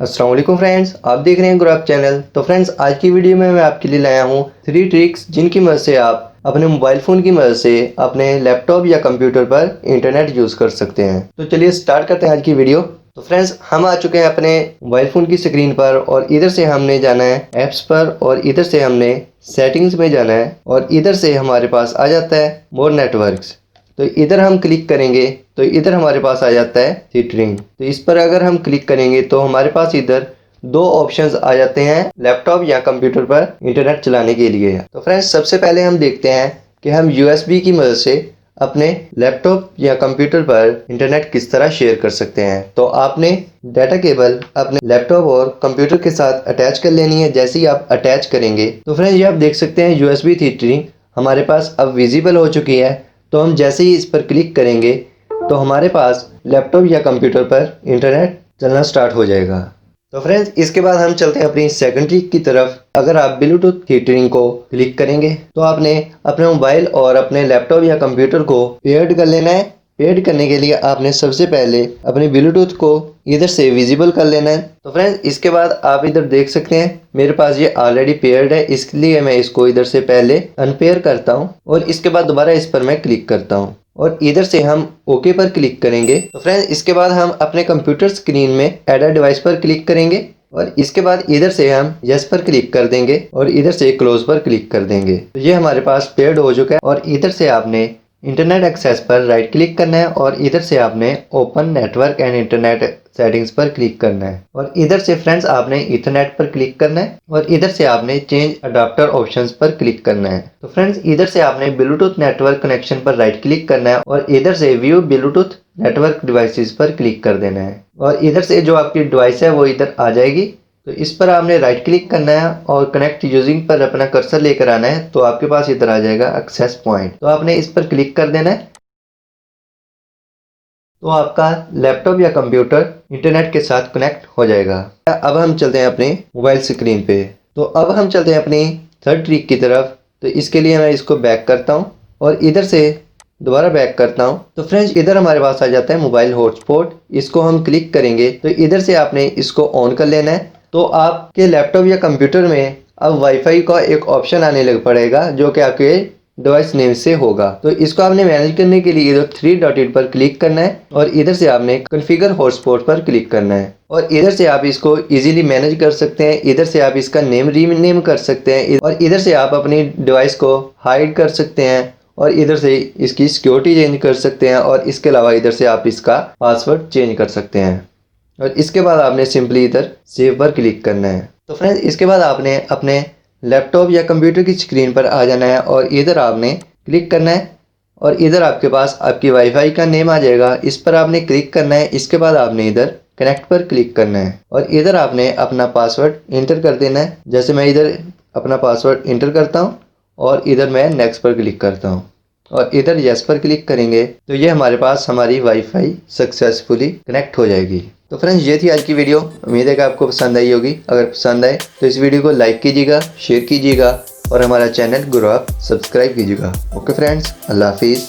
अस्सलाम वालेकुम फ्रेंड्स, आप देख रहे हैं ग्रो अप चैनल। तो फ्रेंड्स, आज की वीडियो में मैं आपके लिए लाया हूँ 3 ट्रिक्स जिनकी मदद से आप अपने मोबाइल फ़ोन की मदद से अपने लैपटॉप या कंप्यूटर पर इंटरनेट यूज़ कर सकते हैं। तो चलिए स्टार्ट करते हैं आज की वीडियो। तो फ्रेंड्स, हम आ चुके हैं अपने मोबाइल फ़ोन की स्क्रीन पर और इधर से हमने जाना है ऐप्स पर और इधर से हमने सेटिंग्स में जाना है और इधर से हमारे पास आ जाता है मोर नेटवर्क्स। तो इधर हम क्लिक करेंगे तो इधर हमारे पास आ जाता है थीटरिंग। तो इस पर अगर हम क्लिक करेंगे तो हमारे पास इधर दो ऑप्शंस आ जाते हैं लैपटॉप या कंप्यूटर पर इंटरनेट चलाने के लिए। तो फ्रेंड्स, सबसे पहले हम देखते हैं कि हम यूएसबी की मदद से अपने लैपटॉप या कंप्यूटर पर इंटरनेट किस तरह शेयर कर सकते हैं। तो आपने डाटा केबल अपने लैपटॉप और कंप्यूटर के साथ अटैच कर लेनी है। जैसे ही आप अटैच करेंगे तो फ्रेंड्स, ये आप देख सकते हैं यूएसबी थीटरिंग हमारे पास अब विजिबल हो चुकी है। तो हम जैसे ही इस पर क्लिक करेंगे तो हमारे पास लैपटॉप या कंप्यूटर पर इंटरनेट चलना स्टार्ट हो जाएगा। तो फ्रेंड्स, इसके बाद हम चलते हैं अपनी सेकंड ट्रिक की तरफ। अगर आप ब्लूटूथ थीटरिंग को क्लिक करेंगे तो आपने अपने मोबाइल और अपने लैपटॉप या कंप्यूटर को पेयर्ड कर लेना है। पेयर्ड करने के लिए आपने सबसे पहले अपने ब्लूटूथ को इधर से विजिबल कर लेना है। तो फ्रेंड्स, इसके बाद आप इधर देख सकते हैं मेरे पास ये ऑलरेडी पेयर्ड है, इसलिए मैं इसको इधर से पहले अनपेयर करता हूँ और इसके बाद दोबारा इस पर मैं क्लिक करता हूँ और इधर से हम ओके पर क्लिक करेंगे। तो फ्रेंड्स, इसके बाद हम अपने कंप्यूटर स्क्रीन में ऐड अ डिवाइस पर क्लिक करेंगे और इसके बाद इधर से हम यस पर क्लिक कर देंगे और इधर से क्लोज पर क्लिक कर देंगे। तो ये हमारे पास पेयर्ड हो चुका है और इधर से आपने इंटरनेट एक्सेस पर राइट क्लिक करना है और इधर से आपने open network and internet settings पर क्लिक करना है और इधर से फ्रेंड्स आपने इथरनेट पर क्लिक करना है और इधर से आपने चेंज अडाप्टर ऑप्शंस पर क्लिक करना है। तो फ्रेंड्स, इधर से आपने ब्लूटूथ नेटवर्क कनेक्शन पर राइट क्लिक करना है और इधर से व्यू ब्लूटूथ नेटवर्क डिवाइसेस पर क्लिक कर देना है और इधर से जो आपकी डिवाइस है वो इधर आ जाएगी। तो इस पर आपने राइट क्लिक करना है और कनेक्ट यूजिंग पर अपना कर्सर लेकर आना है तो आपके पास इधर आ जाएगा एक्सेस पॉइंट। तो आपने इस पर क्लिक कर देना है तो आपका लैपटॉप या कंप्यूटर इंटरनेट के साथ कनेक्ट हो जाएगा। अब हम चलते हैं अपने मोबाइल स्क्रीन पे। तो अब हम चलते हैं अपनी थर्ड ट्रिक की तरफ। तो इसके लिए मैं इसको बैक करता हूँ और इधर से दोबारा बैक करता हूँ। तो फ्रेंड्स, इधर हमारे पास आ जाता है मोबाइल हॉटस्पॉट। इसको हम क्लिक करेंगे तो इधर से आपने इसको ऑन कर लेना है। तो आपके लैपटॉप या कंप्यूटर में अब वाईफाई का एक ऑप्शन आने लग पड़ेगा जो कि आपके डिवाइस नेम से होगा। तो इसको आपने मैनेज करने के लिए इधर 3 डॉटेड पर क्लिक करना है और इधर से आपने कॉन्फ़िगर हॉटस्पॉट पर क्लिक करना है और इधर से आप इसको इजीली मैनेज कर सकते हैं। इधर से आप इसका नेम रीनेम कर सकते हैं और इधर से आप अपनी डिवाइस को हाइड कर सकते हैं और इधर से इसकी सिक्योरिटी चेंज कर सकते हैं और इसके अलावा इधर से आप इसका पासवर्ड चेंज कर सकते हैं और इसके बाद आपने सिंपली इधर सेव पर क्लिक करना है। तो फ्रेंड्स, इसके बाद आपने अपने लैपटॉप या कंप्यूटर की स्क्रीन पर आ जाना है और इधर आपने क्लिक करना है और इधर आपके पास आपकी वाईफाई का नेम आ जाएगा। इस पर आपने क्लिक करना है। इसके बाद आपने इधर कनेक्ट पर क्लिक करना है और इधर आपने अपना पासवर्ड इंटर कर देना है। जैसे मैं इधर अपना पासवर्ड इंटर करता हूँ और इधर मैं नेक्स्ट पर क्लिक करता हूँ और इधर यस पर क्लिक करेंगे तो ये हमारे पास हमारी वाईफाई सक्सेसफुली कनेक्ट हो जाएगी। तो फ्रेंड्स, ये थी आज की वीडियो। उम्मीद है कि आपको पसंद आई होगी। अगर पसंद आए तो इस वीडियो को लाइक कीजिएगा, शेयर कीजिएगा और हमारा चैनल ग्रो अप सब्सक्राइब कीजिएगा। ओके फ्रेंड्स, अल्लाह हाफिज़।